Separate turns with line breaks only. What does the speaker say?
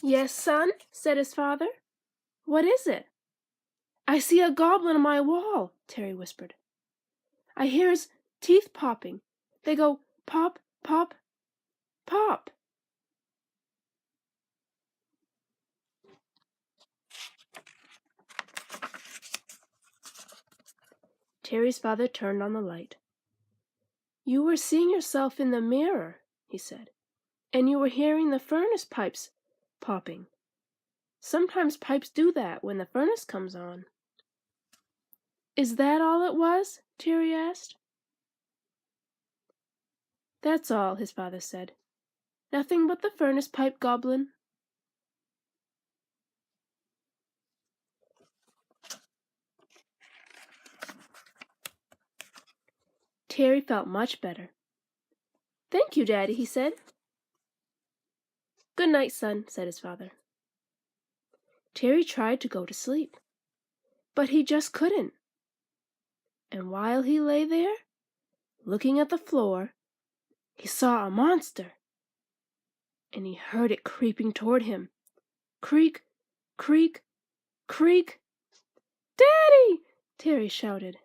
"Yes, son," said his father. "What is it?" "I see a goblin on my wall," Terry whispered. "I hear his teeth popping. They go pop, pop, pop." Terry's father turned on the light. "You were seeing yourself in the mirror," he said, "and you were hearing the furnace pipes popping. Sometimes pipes do that when the furnace comes on." "Is that all it was?" Terry asked. "That's all," his father said. "Nothing but the furnace pipe goblin." Terry felt much better. "Thank you, Daddy," he said. "Good night, son," said his father. Terry tried to go to sleep, but he just couldn't. And while he lay there, looking at the floor, he saw a monster, and he heard it creeping toward him. Creak, creak, creak. "Daddy!" Terry shouted.